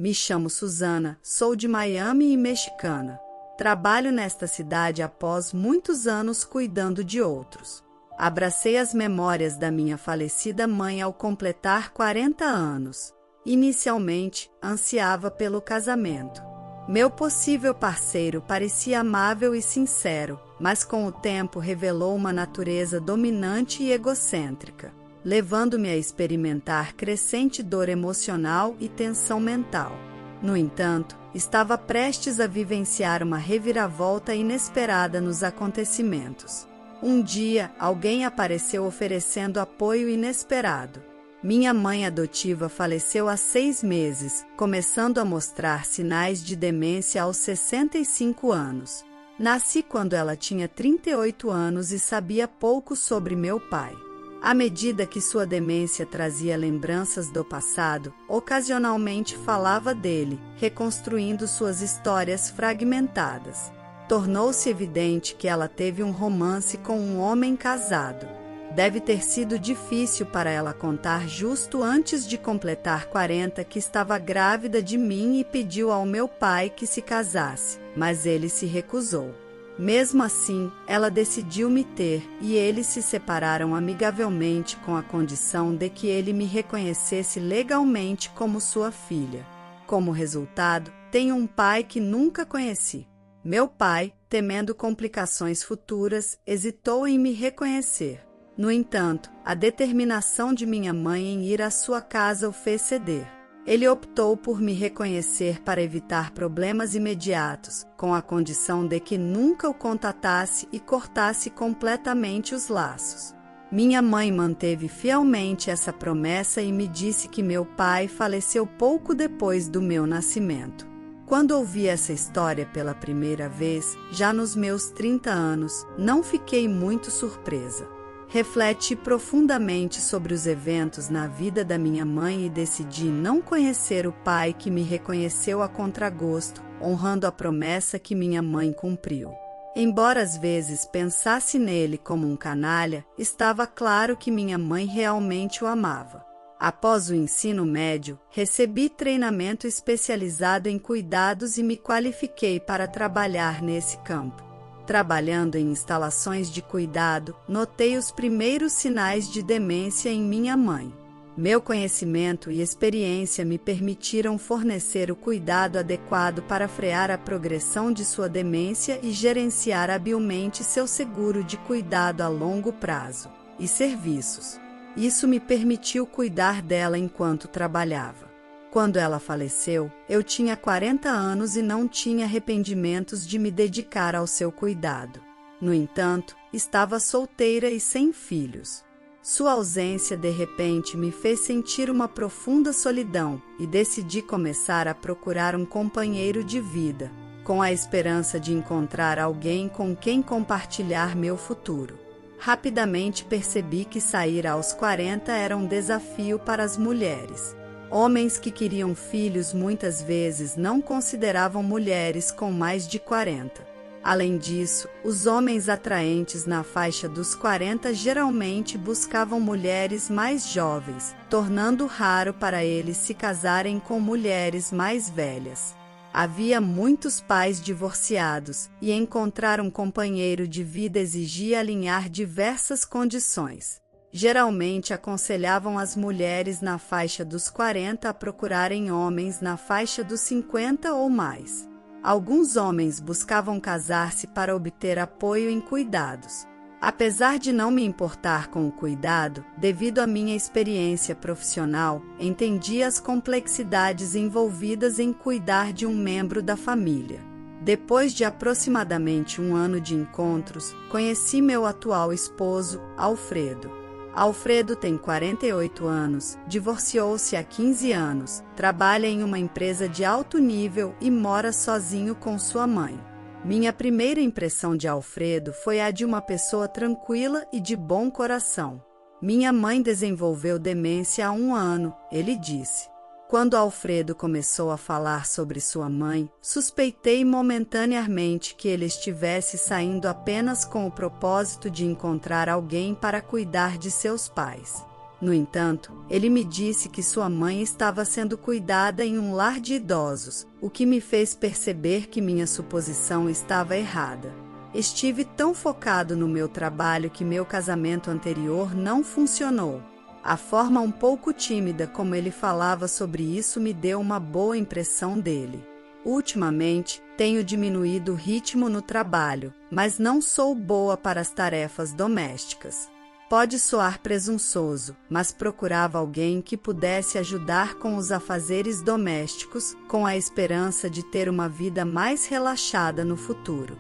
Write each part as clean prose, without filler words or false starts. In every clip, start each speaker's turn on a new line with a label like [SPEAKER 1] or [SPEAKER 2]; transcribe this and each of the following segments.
[SPEAKER 1] Me chamo Susana, sou de Miami e mexicana. Trabalho nesta cidade após muitos anos cuidando de outros. Abracei as memórias da minha falecida mãe ao completar 40 anos. Inicialmente, ansiava pelo casamento. Meu possível parceiro parecia amável e sincero, mas com o tempo revelou uma natureza dominante e egocêntrica, levando-me a experimentar crescente dor emocional e tensão mental. No entanto, estava prestes a vivenciar uma reviravolta inesperada nos acontecimentos. Um dia, alguém apareceu oferecendo apoio inesperado. Minha mãe adotiva faleceu há 6 meses, começando a mostrar sinais de demência aos 65 anos. Nasci quando ela tinha 38 anos e sabia pouco sobre meu pai. À medida que sua demência trazia lembranças do passado, ocasionalmente falava dele, reconstruindo suas histórias fragmentadas. Tornou-se evidente que ela teve um romance com um homem casado. Deve ter sido difícil para ela contar justo antes de completar 40 que estava grávida de mim e pediu ao meu pai que se casasse, mas ele se recusou. Mesmo assim, ela decidiu me ter e eles se separaram amigavelmente com a condição de que ele me reconhecesse legalmente como sua filha. Como resultado, tenho um pai que nunca conheci. Meu pai, temendo complicações futuras, hesitou em me reconhecer. No entanto, a determinação de minha mãe em ir à sua casa o fez ceder. Ele optou por me reconhecer para evitar problemas imediatos, com a condição de que nunca o contatasse e cortasse completamente os laços. Minha mãe manteve fielmente essa promessa e me disse que meu pai faleceu pouco depois do meu nascimento. Quando ouvi essa história pela primeira vez, já nos meus 30 anos, não fiquei muito surpresa. Refleti profundamente sobre os eventos na vida da minha mãe e decidi não conhecer o pai que me reconheceu a contragosto, honrando a promessa que minha mãe cumpriu. Embora às vezes pensasse nele como um canalha, estava claro que minha mãe realmente o amava. Após o ensino médio, recebi treinamento especializado em cuidados e me qualifiquei para trabalhar nesse campo. Trabalhando em instalações de cuidado, notei os primeiros sinais de demência em minha mãe. Meu conhecimento e experiência me permitiram fornecer o cuidado adequado para frear a progressão de sua demência e gerenciar habilmente seu seguro de cuidado a longo prazo e serviços. Isso me permitiu cuidar dela enquanto trabalhava. Quando ela faleceu, eu tinha 40 anos e não tinha arrependimentos de me dedicar ao seu cuidado. No entanto, estava solteira e sem filhos. Sua ausência de repente me fez sentir uma profunda solidão e decidi começar a procurar um companheiro de vida, com a esperança de encontrar alguém com quem compartilhar meu futuro. Rapidamente percebi que sair aos 40 era um desafio para as mulheres. Homens que queriam filhos muitas vezes não consideravam mulheres com mais de 40. Além disso, os homens atraentes na faixa dos 40 geralmente buscavam mulheres mais jovens, tornando raro para eles se casarem com mulheres mais velhas. Havia muitos pais divorciados e encontrar um companheiro de vida exigia alinhar diversas condições. Geralmente aconselhavam as mulheres na faixa dos 40 a procurarem homens na faixa dos 50 ou mais. Alguns homens buscavam casar-se para obter apoio em cuidados. Apesar de não me importar com o cuidado, devido à minha experiência profissional, entendi as complexidades envolvidas em cuidar de um membro da família. Depois de aproximadamente 1 ano de encontros, conheci meu atual esposo, Alfredo. Alfredo tem 48 anos, divorciou-se há 15 anos, trabalha em uma empresa de alto nível e mora sozinho com sua mãe. Minha primeira impressão de Alfredo foi a de uma pessoa tranquila e de bom coração. Minha mãe desenvolveu demência há 1 ano, ele disse. Quando Alfredo começou a falar sobre sua mãe, suspeitei momentaneamente que ele estivesse saindo apenas com o propósito de encontrar alguém para cuidar de seus pais. No entanto, ele me disse que sua mãe estava sendo cuidada em um lar de idosos, o que me fez perceber que minha suposição estava errada. Estive tão focado no meu trabalho que meu casamento anterior não funcionou. A forma um pouco tímida como ele falava sobre isso me deu uma boa impressão dele. Ultimamente, tenho diminuído o ritmo no trabalho, mas não sou boa para as tarefas domésticas. Pode soar presunçoso, mas procurava alguém que pudesse ajudar com os afazeres domésticos, com a esperança de ter uma vida mais relaxada no futuro.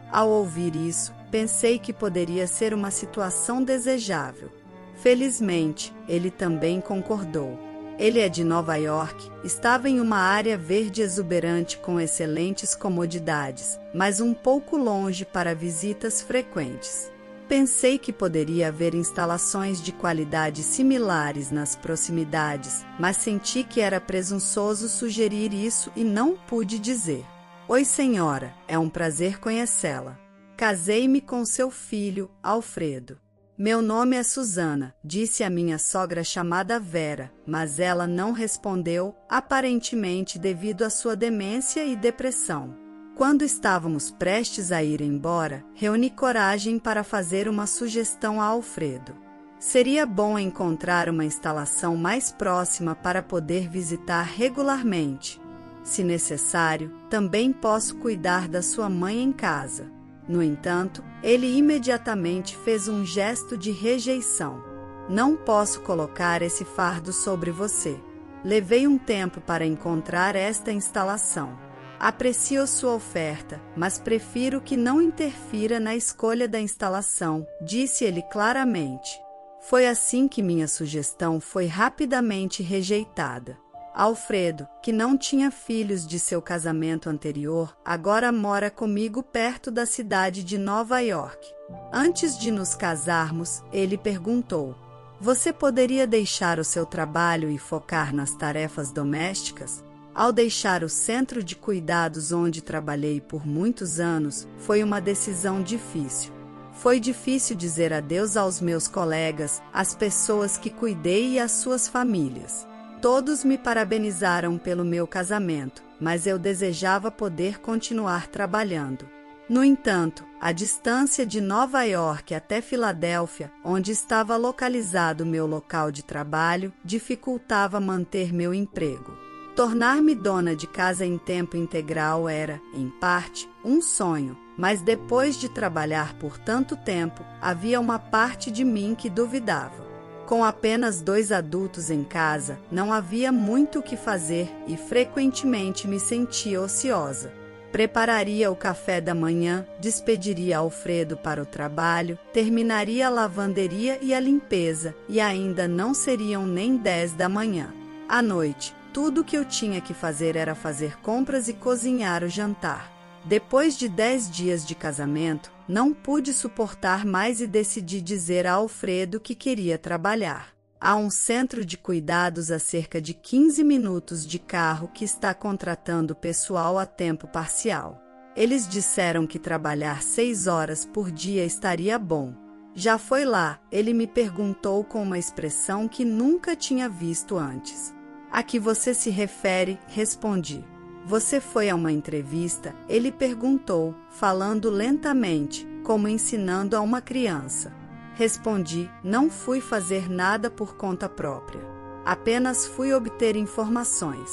[SPEAKER 1] Ao ouvir isso, pensei que poderia ser uma situação desejável. Felizmente, ele também concordou. Ele é de Nova York, estava em uma área verde exuberante com excelentes comodidades, mas um pouco longe para visitas frequentes. Pensei que poderia haver instalações de qualidade similares nas proximidades, mas senti que era presunçoso sugerir isso e não pude dizer. Oi, senhora, é um prazer conhecê-la. Casei-me com seu filho, Alfredo. Meu nome é Susana, disse a minha sogra chamada Vera, mas ela não respondeu, aparentemente devido à sua demência e depressão. Quando estávamos prestes a ir embora, reuni coragem para fazer uma sugestão a Alfredo. Seria bom encontrar uma instalação mais próxima para poder visitar regularmente. Se necessário, também posso cuidar da sua mãe em casa. No entanto, ele imediatamente fez um gesto de rejeição. Não posso colocar esse fardo sobre você. Levei um tempo para encontrar esta instalação. Aprecio sua oferta, mas prefiro que não interfira na escolha da instalação, disse ele claramente. Foi assim que minha sugestão foi rapidamente rejeitada. Alfredo, que não tinha filhos de seu casamento anterior, agora mora comigo perto da cidade de Nova York. Antes de nos casarmos, ele perguntou: "Você poderia deixar o seu trabalho e focar nas tarefas domésticas?" Ao deixar o centro de cuidados onde trabalhei por muitos anos, foi uma decisão difícil. Foi difícil dizer adeus aos meus colegas, às pessoas que cuidei e às suas famílias. Todos me parabenizaram pelo meu casamento, mas eu desejava poder continuar trabalhando. No entanto, a distância de Nova York até Filadélfia, onde estava localizado meu local de trabalho, dificultava manter meu emprego. Tornar-me dona de casa em tempo integral era, em parte, um sonho, mas depois de trabalhar por tanto tempo, havia uma parte de mim que duvidava. Com apenas 2 adultos em casa, não havia muito o que fazer e frequentemente me sentia ociosa. Prepararia o café da manhã, despediria Alfredo para o trabalho, terminaria a lavanderia e a limpeza, e ainda não seriam nem 10 da manhã. À noite, tudo o que eu tinha que fazer era fazer compras e cozinhar o jantar. Depois de 10 dias de casamento, não pude suportar mais e decidi dizer a Alfredo que queria trabalhar. Há um centro de cuidados a cerca de 15 minutos de carro que está contratando pessoal a tempo parcial. Eles disseram que trabalhar 6 horas por dia estaria bom. Já foi lá, ele me perguntou com uma expressão que nunca tinha visto antes. "A que você se refere?", respondi. "Você foi a uma entrevista?", ele perguntou, falando lentamente, como ensinando a uma criança. Respondi: "Não fui fazer nada por conta própria. Apenas fui obter informações.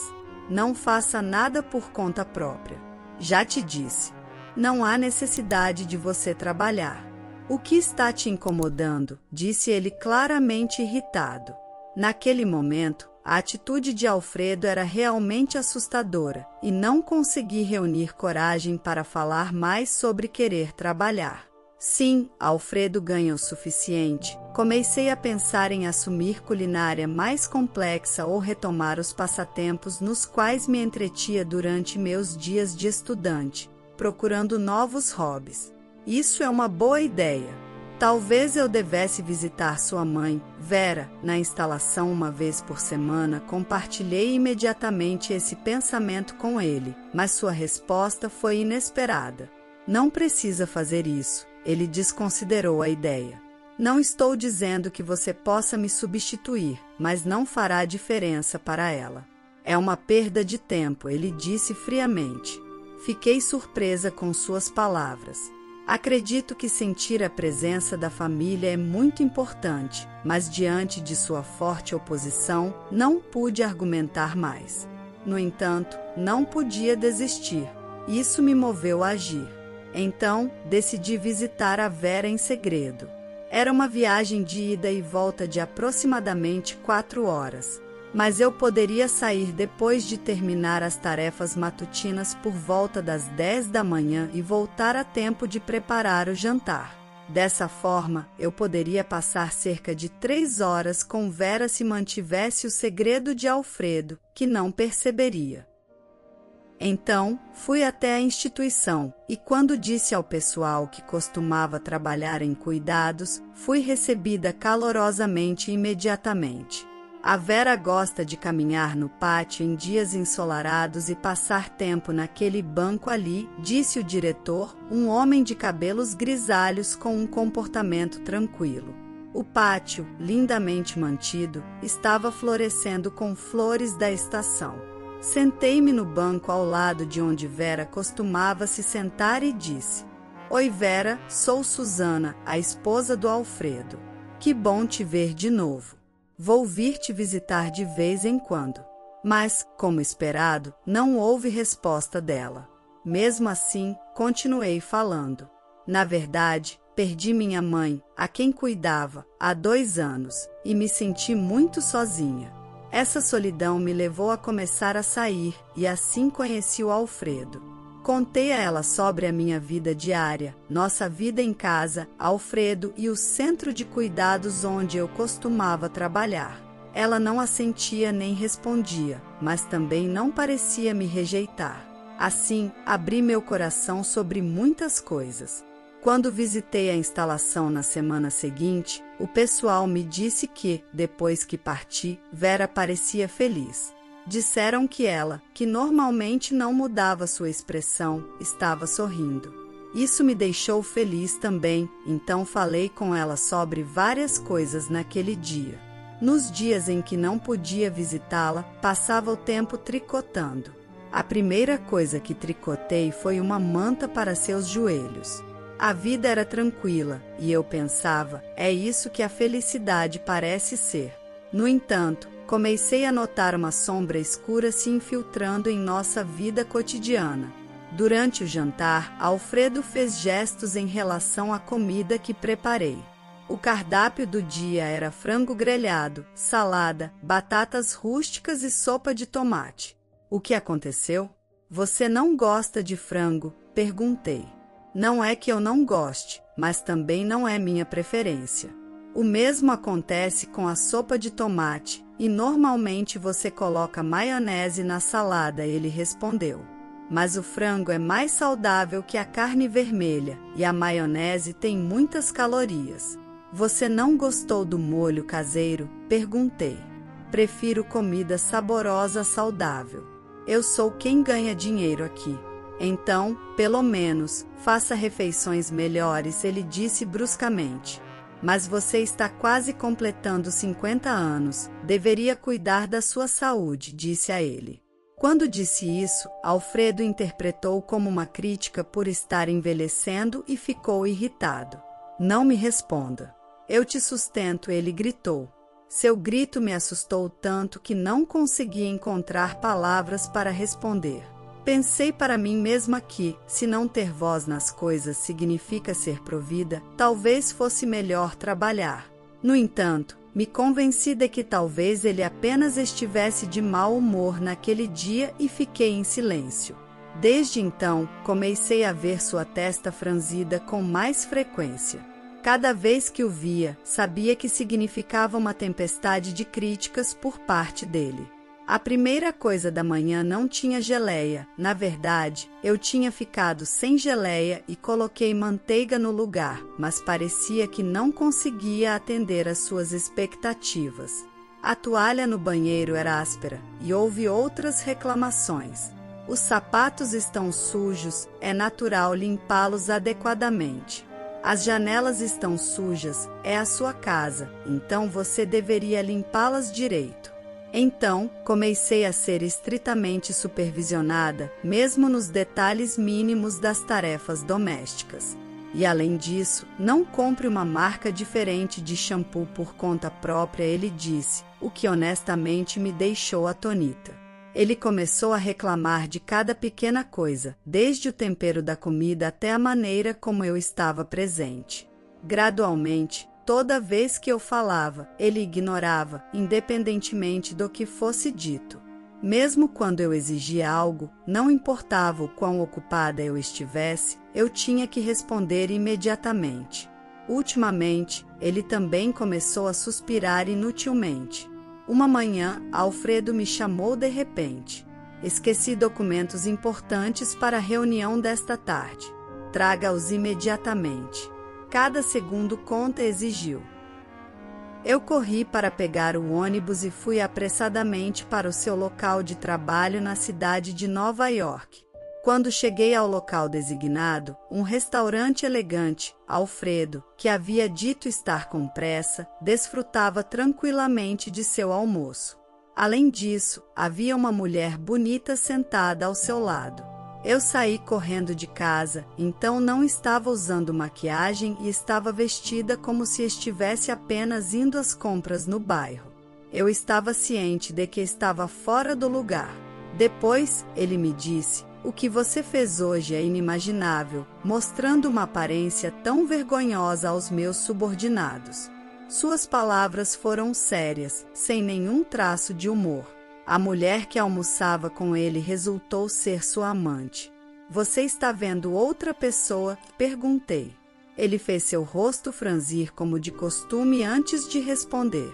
[SPEAKER 1] Não faça nada por conta própria. Já te disse. Não há necessidade de você trabalhar." "O que está te incomodando?", disse ele claramente irritado. Naquele momento, a atitude de Alfredo era realmente assustadora e não consegui reunir coragem para falar mais sobre querer trabalhar. Sim, Alfredo ganha o suficiente. Comecei a pensar em assumir culinária mais complexa ou retomar os passatempos nos quais me entretia durante meus dias de estudante, procurando novos hobbies. Isso é uma boa ideia. Talvez eu devesse visitar sua mãe, Vera, na instalação uma vez por semana. Compartilhei imediatamente esse pensamento com ele, mas sua resposta foi inesperada. "Não precisa fazer isso." Ele desconsiderou a ideia. Não estou dizendo que você possa me substituir, mas não fará diferença para ela. É uma perda de tempo, ele disse friamente. Fiquei surpresa com suas palavras. Acredito que sentir a presença da família é muito importante, mas diante de sua forte oposição, não pude argumentar mais. No entanto, não podia desistir. Isso me moveu a agir. Então, decidi visitar a Vera em segredo. Era uma viagem de ida e volta de aproximadamente 4 horas. Mas eu poderia sair depois de terminar as tarefas matutinas por volta das 10 da manhã e voltar a tempo de preparar o jantar. Dessa forma, eu poderia passar cerca de 3 horas com Vera se mantivesse o segredo de Alfredo, que não perceberia. Então, fui até a instituição e quando disse ao pessoal que costumava trabalhar em cuidados, fui recebida calorosamente imediatamente. A Vera gosta de caminhar no pátio em dias ensolarados e passar tempo naquele banco ali, disse o diretor, um homem de cabelos grisalhos com um comportamento tranquilo. O pátio, lindamente mantido, estava florescendo com flores da estação. Sentei-me no banco ao lado de onde Vera costumava se sentar e disse: Oi Vera, sou Susana, a esposa do Alfredo. Que bom te ver de novo. Vou vir te visitar de vez em quando. Mas, como esperado, não houve resposta dela. Mesmo assim, continuei falando. Na verdade, perdi minha mãe, a quem cuidava, há 2 anos, e me senti muito sozinha. Essa solidão me levou a começar a sair, e assim conheci o Alfredo. Contei a ela sobre a minha vida diária, nossa vida em casa, Alfredo e o centro de cuidados onde eu costumava trabalhar. Ela não assentia nem respondia, mas também não parecia me rejeitar. Assim, abri meu coração sobre muitas coisas. Quando visitei a instalação na semana seguinte, o pessoal me disse que, depois que parti, Vera parecia feliz. Disseram que ela, que normalmente não mudava sua expressão, estava sorrindo. Isso me deixou feliz também, então falei com ela sobre várias coisas naquele dia. Nos dias em que não podia visitá-la, passava o tempo tricotando. A primeira coisa que tricotei foi uma manta para seus joelhos. A vida era tranquila, e eu pensava, é isso que a felicidade parece ser. No entanto, comecei a notar uma sombra escura se infiltrando em nossa vida cotidiana. Durante o jantar, Alfredo fez gestos em relação à comida que preparei. O cardápio do dia era frango grelhado, salada, batatas rústicas e sopa de tomate. O que aconteceu? Você não gosta de frango? Perguntei. Não é que eu não goste, mas também não é minha preferência. O mesmo acontece com a sopa de tomate, e normalmente você coloca maionese na salada, ele respondeu. Mas o frango é mais saudável que a carne vermelha, e a maionese tem muitas calorias. Você não gostou do molho caseiro? Perguntei. Prefiro comida saborosa saudável. Eu sou quem ganha dinheiro aqui. Então, pelo menos, faça refeições melhores, ele disse bruscamente. Mas você está quase completando 50 anos, deveria cuidar da sua saúde, disse a ele. Quando disse isso, Alfredo interpretou como uma crítica por estar envelhecendo e ficou irritado. Não me responda. Eu te sustento, ele gritou. Seu grito me assustou tanto que não consegui encontrar palavras para responder. Pensei para mim mesma que, se não ter voz nas coisas significa ser provida, talvez fosse melhor trabalhar. No entanto, me convenci de que talvez ele apenas estivesse de mau humor naquele dia e fiquei em silêncio. Desde então, comecei a ver sua testa franzida com mais frequência. Cada vez que o via, sabia que significava uma tempestade de críticas por parte dele. A primeira coisa da manhã não tinha geleia. Na verdade, eu tinha ficado sem geleia e coloquei manteiga no lugar, mas parecia que não conseguia atender às suas expectativas. A toalha no banheiro era áspera e houve outras reclamações. Os sapatos estão sujos, é natural limpá-los adequadamente. As janelas estão sujas, é a sua casa, então você deveria limpá-las direito. Então, comecei a ser estritamente supervisionada, mesmo nos detalhes mínimos das tarefas domésticas. E além disso, não compre uma marca diferente de shampoo por conta própria, ele disse, o que honestamente me deixou atônita. Ele começou a reclamar de cada pequena coisa, desde o tempero da comida até a maneira como eu estava presente. Gradualmente, toda vez que eu falava, ele ignorava, independentemente do que fosse dito. Mesmo quando eu exigia algo, não importava o quão ocupada eu estivesse, eu tinha que responder imediatamente. Ultimamente, ele também começou a suspirar inutilmente. Uma manhã, Alfredo me chamou de repente. Esqueci documentos importantes para a reunião desta tarde. Traga-os imediatamente. Cada segundo conta, exigiu. Eu corri para pegar o ônibus e fui apressadamente para o seu local de trabalho na cidade de Nova York. Quando cheguei ao local designado, um restaurante elegante, Alfredo, que havia dito estar com pressa, desfrutava tranquilamente de seu almoço. Além disso, havia uma mulher bonita sentada ao seu lado. Eu saí correndo de casa, então não estava usando maquiagem e estava vestida como se estivesse apenas indo às compras no bairro. Eu estava ciente de que estava fora do lugar. Depois, ele me disse: "O que você fez hoje é inimaginável", mostrando uma aparência tão vergonhosa aos meus subordinados. Suas palavras foram sérias, sem nenhum traço de humor. A mulher que almoçava com ele resultou ser sua amante. "Você está vendo outra pessoa?", perguntei. Ele fez seu rosto franzir como de costume antes de responder.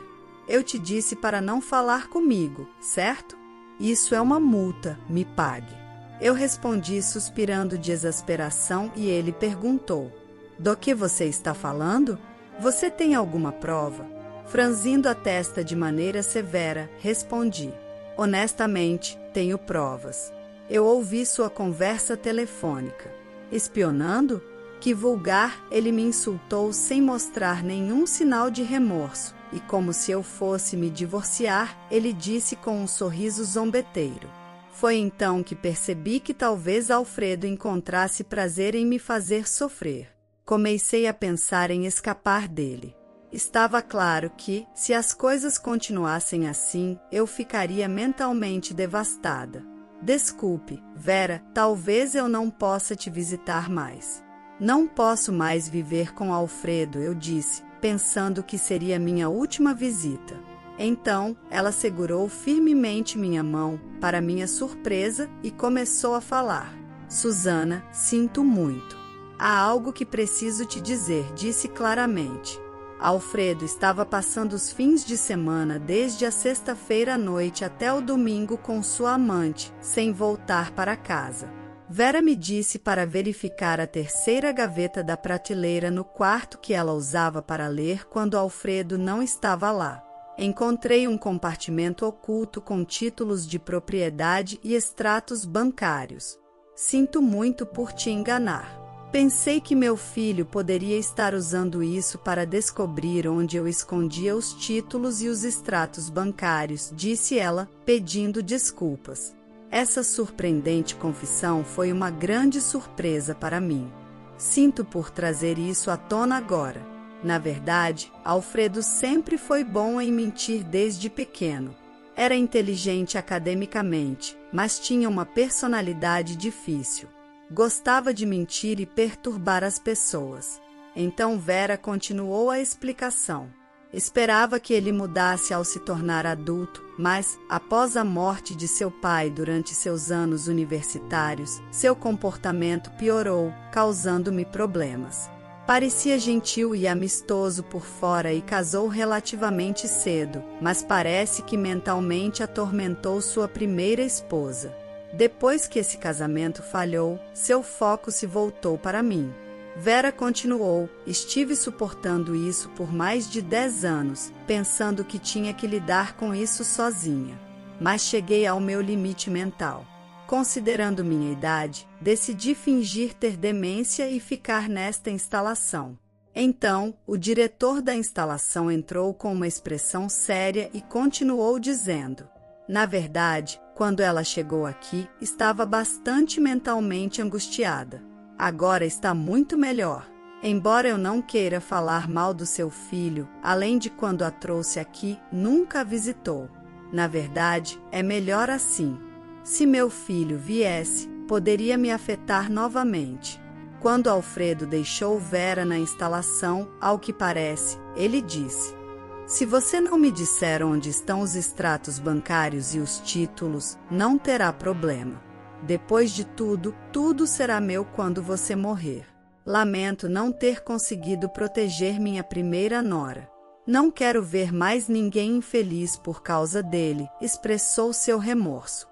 [SPEAKER 1] "Eu te disse para não falar comigo, certo? Isso é uma multa, me pague." Eu respondi suspirando de exasperação e ele perguntou: "Do que você está falando? Você tem alguma prova?" Franzindo a testa de maneira severa, respondi: "Honestamente, tenho provas. Eu ouvi sua conversa telefônica." "Espionando?" Que vulgar, ele me insultou sem mostrar nenhum sinal de remorso, e como se eu fosse me divorciar, ele disse com um sorriso zombeteiro. Foi então que percebi que talvez Alfredo encontrasse prazer em me fazer sofrer. Comecei a pensar em escapar dele. Estava claro que, se as coisas continuassem assim, eu ficaria mentalmente devastada. "Desculpe, Vera, talvez eu não possa te visitar mais." "Não posso mais viver com Alfredo", eu disse, pensando que seria minha última visita. Então, ela segurou firmemente minha mão, para minha surpresa, e começou a falar. "Susana, sinto muito. Há algo que preciso te dizer", disse claramente. Alfredo estava passando os fins de semana desde a sexta-feira à noite até o domingo com sua amante, sem voltar para casa. Vera me disse para verificar a terceira gaveta da prateleira no quarto que ela usava para ler quando Alfredo não estava lá. Encontrei um compartimento oculto com títulos de propriedade e extratos bancários. "Sinto muito por te enganar. Pensei que meu filho poderia estar usando isso para descobrir onde eu escondia os títulos e os extratos bancários", disse ela, pedindo desculpas. Essa surpreendente confissão foi uma grande surpresa para mim. Sinto por trazer isso à tona agora. Na verdade, Alfredo sempre foi bom em mentir desde pequeno. Era inteligente academicamente, mas tinha uma personalidade difícil. Gostava de mentir e perturbar as pessoas. Então Vera continuou a explicação. Esperava que ele mudasse ao se tornar adulto, mas, após a morte de seu pai durante seus anos universitários, seu comportamento piorou, causando-me problemas. Parecia gentil e amistoso por fora e casou relativamente cedo, mas parece que mentalmente atormentou sua primeira esposa. Depois que esse casamento falhou, seu foco se voltou para mim. Vera continuou: "Estive suportando isso por mais de 10 anos, pensando que tinha que lidar com isso sozinha. Mas cheguei ao meu limite mental. Considerando minha idade, decidi fingir ter demência e ficar nesta instalação. Então, o diretor da instalação entrou com uma expressão séria e continuou dizendo: na verdade, quando ela chegou aqui, estava bastante mentalmente angustiada. Agora está muito melhor. Embora eu não queira falar mal do seu filho, além de quando a trouxe aqui, nunca a visitou. Na verdade, é melhor assim. Se meu filho viesse, poderia me afetar novamente. Quando Alfredo deixou Vera na instalação, ao que parece, ele disse: se você não me disser onde estão os extratos bancários e os títulos, não terá problema. Depois de tudo, tudo será meu quando você morrer. Lamento não ter conseguido proteger minha primeira nora. Não quero ver mais ninguém infeliz por causa dele, expressou seu remorso.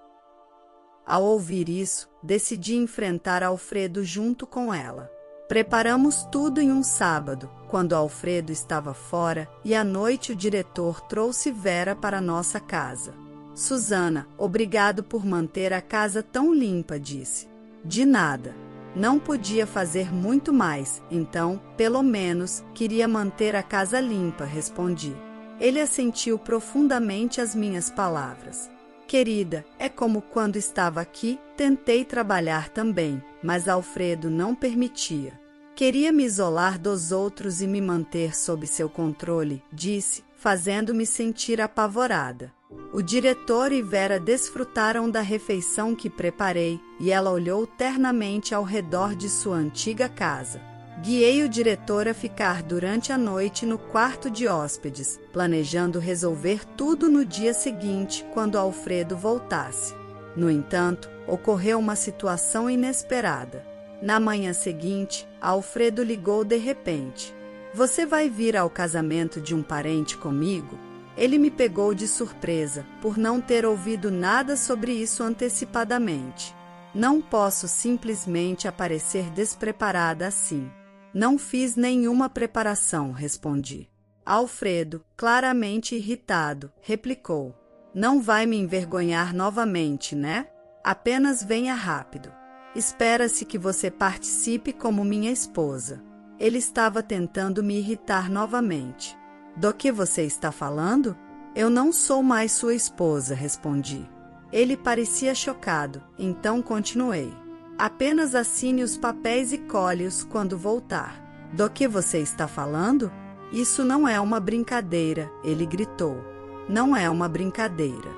[SPEAKER 1] Ao ouvir isso, decidi enfrentar Alfredo junto com ela. Preparamos tudo em um sábado, quando Alfredo estava fora, e à noite o diretor trouxe Vera para nossa casa. Susana, obrigado por manter a casa tão limpa, disse. De nada. Não podia fazer muito mais, então, pelo menos, queria manter a casa limpa, respondi. Ele assentiu profundamente às minhas palavras. Querida, é como quando estava aqui, tentei trabalhar também, mas Alfredo não permitia. Queria me isolar dos outros e me manter sob seu controle, disse, fazendo-me sentir apavorada. O diretor e Vera desfrutaram da refeição que preparei, e ela olhou ternamente ao redor de sua antiga casa. Guiei o diretor a ficar durante a noite no quarto de hóspedes, planejando resolver tudo no dia seguinte, quando Alfredo voltasse. No entanto, ocorreu uma situação inesperada. Na manhã seguinte, Alfredo ligou de repente. Você vai vir ao casamento de um parente comigo? Ele me pegou de surpresa, por não ter ouvido nada sobre isso antecipadamente. Não posso simplesmente aparecer despreparada assim. Não fiz nenhuma preparação, respondi. Alfredo, claramente irritado, replicou. Não vai me envergonhar novamente, né? Apenas venha rápido. Espera-se que você participe como minha esposa. Ele estava tentando me irritar novamente. Do que você está falando? Eu não sou mais sua esposa, respondi. Ele parecia chocado, então continuei. Apenas assine os papéis e colhe-os quando voltar. Do que você está falando? Isso não é uma brincadeira, ele gritou. Não é uma brincadeira.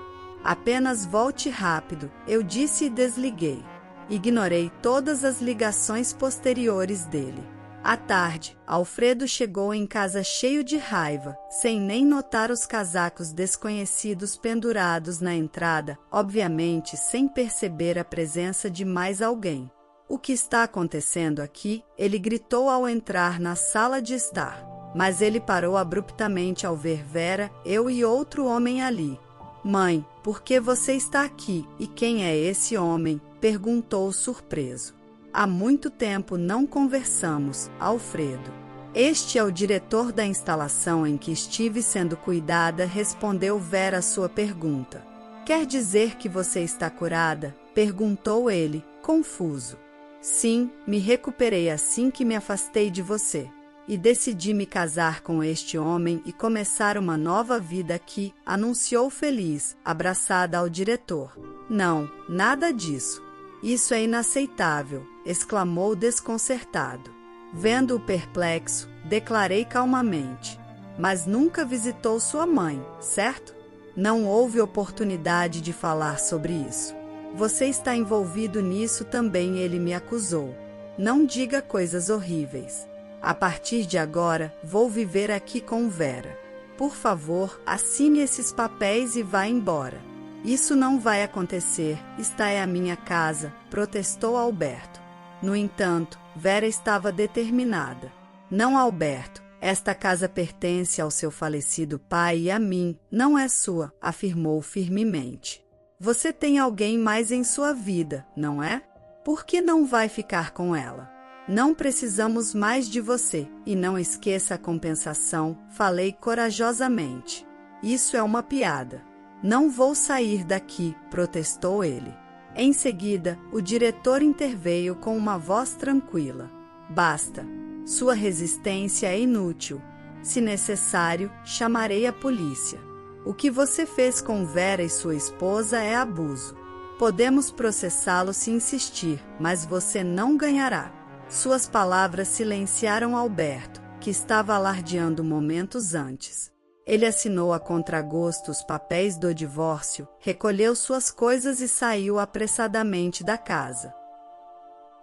[SPEAKER 1] Apenas volte rápido, eu disse e desliguei. Ignorei todas as ligações posteriores dele. À tarde, Alfredo chegou em casa cheio de raiva, sem nem notar os casacos desconhecidos pendurados na entrada, obviamente sem perceber a presença de mais alguém. O que está acontecendo aqui? Ele gritou ao entrar na sala de estar. Mas ele parou abruptamente ao ver Vera, eu e outro homem ali. Mãe, por que você está aqui? E quem é esse homem? Perguntou surpreso. Há muito tempo não conversamos, Alfredo. Este é o diretor da instalação em que estive sendo cuidada, respondeu Vera à sua pergunta. Quer dizer que você está curada? Perguntou ele, confuso. Sim, me recuperei assim que me afastei de você. E decidi me casar com este homem e começar uma nova vida aqui, anunciou feliz, abraçada ao diretor. Não, nada disso. Isso é inaceitável, exclamou desconcertado. Vendo-o perplexo, declarei calmamente. Mas nunca visitou sua mãe, certo? Não houve oportunidade de falar sobre isso. Você está envolvido nisso também, ele me acusou. Não diga coisas horríveis. A partir de agora, vou viver aqui com Vera. Por favor, assine esses papéis e vá embora. Isso não vai acontecer, esta é a minha casa, protestou Alberto. No entanto, Vera estava determinada. Não, Alberto, esta casa pertence ao seu falecido pai e a mim, não é sua, afirmou firmemente. Você tem alguém mais em sua vida, não é? Por que não vai ficar com ela? Não precisamos mais de você, e não esqueça a compensação, falei corajosamente. Isso é uma piada. Não vou sair daqui, protestou ele. Em seguida, o diretor interveio com uma voz tranquila. Basta. Sua resistência é inútil. Se necessário, chamarei a polícia. O que você fez com Vera e sua esposa é abuso. Podemos processá-lo se insistir, mas você não ganhará. Suas palavras silenciaram Alberto, que estava alardeando momentos antes. Ele assinou a contragosto os papéis do divórcio, recolheu suas coisas e saiu apressadamente da casa.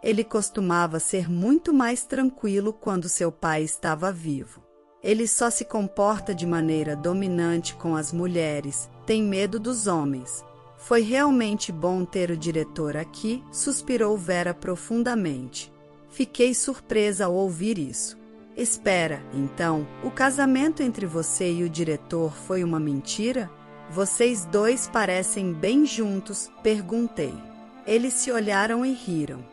[SPEAKER 1] Ele costumava ser muito mais tranquilo quando seu pai estava vivo. Ele só se comporta de maneira dominante com as mulheres, tem medo dos homens. Foi realmente bom ter o diretor aqui, suspirou Vera profundamente. Fiquei surpresa ao ouvir isso. Espera, então, o casamento entre você e o diretor foi uma mentira? Vocês dois parecem bem juntos, perguntei. Eles se olharam e riram.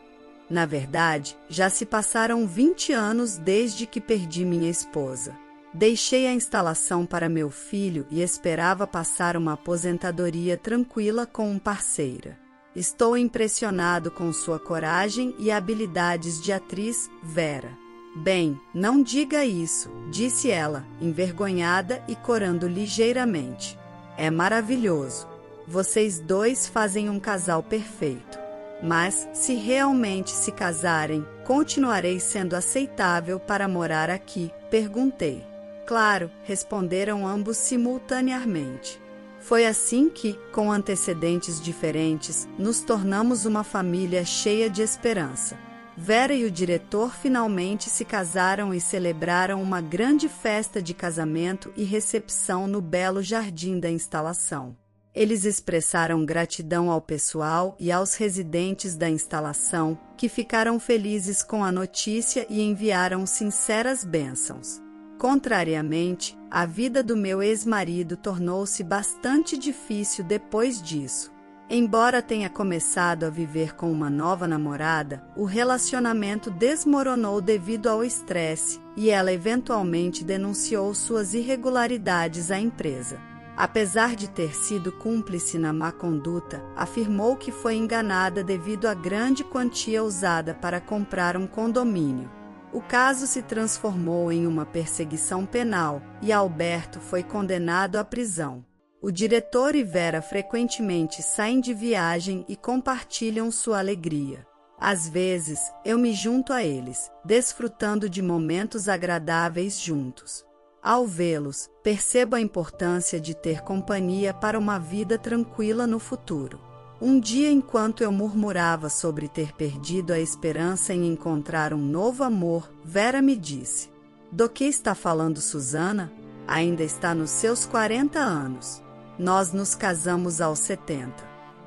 [SPEAKER 1] Na verdade, já se passaram 20 anos desde que perdi minha esposa. Deixei a instalação para meu filho e esperava passar uma aposentadoria tranquila com um parceiro. Estou impressionado com sua coragem e habilidades de atriz, Vera. Bem, não diga isso, disse ela, envergonhada e corando ligeiramente. É maravilhoso. Vocês dois fazem um casal perfeito. Mas, se realmente se casarem, continuarei sendo aceitável para morar aqui? Perguntei. Claro, responderam ambos simultaneamente. Foi assim que, com antecedentes diferentes, nos tornamos uma família cheia de esperança. Vera e o diretor finalmente se casaram e celebraram uma grande festa de casamento e recepção no belo jardim da instalação. Eles expressaram gratidão ao pessoal e aos residentes da instalação, que ficaram felizes com a notícia e enviaram sinceras bênçãos. Contrariamente, a vida do meu ex-marido tornou-se bastante difícil depois disso. Embora tenha começado a viver com uma nova namorada, o relacionamento desmoronou devido ao estresse e ela eventualmente denunciou suas irregularidades à empresa. Apesar de ter sido cúmplice na má conduta, afirmou que foi enganada devido à grande quantia usada para comprar um condomínio. O caso se transformou em uma perseguição penal e Alberto foi condenado à prisão. O diretor e Vera frequentemente saem de viagem e compartilham sua alegria. Às vezes, eu me junto a eles, desfrutando de momentos agradáveis juntos. Ao vê-los, percebo a importância de ter companhia para uma vida tranquila no futuro. Um dia, enquanto eu murmurava sobre ter perdido a esperança em encontrar um novo amor, Vera me disse: "Do que está falando Susana? Ainda está nos seus 40 anos. Nós nos casamos aos 70.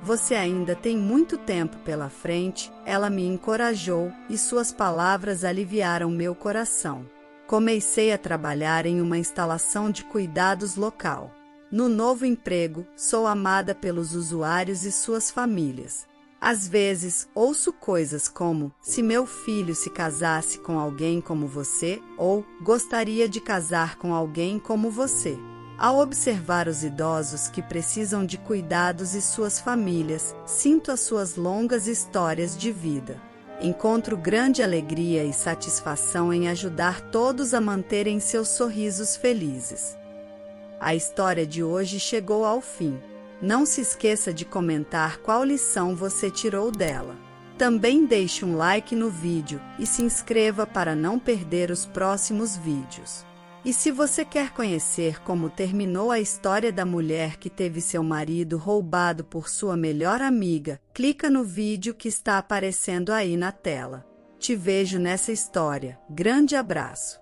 [SPEAKER 1] Você ainda tem muito tempo pela frente." Ela me encorajou e suas palavras aliviaram meu coração. Comecei a trabalhar em uma instalação de cuidados local. No novo emprego, sou amada pelos usuários e suas famílias. Às vezes, ouço coisas como: "Se meu filho se casasse com alguém como você", ou "Gostaria de casar com alguém como você." Ao observar os idosos que precisam de cuidados e suas famílias, sinto as suas longas histórias de vida. Encontro grande alegria e satisfação em ajudar todos a manterem seus sorrisos felizes. A história de hoje chegou ao fim. Não se esqueça de comentar qual lição você tirou dela. Também deixe um like no vídeo e se inscreva para não perder os próximos vídeos. E se você quer conhecer como terminou a história da mulher que teve seu marido roubado por sua melhor amiga, clica no vídeo que está aparecendo aí na tela. Te vejo nessa história. Grande abraço!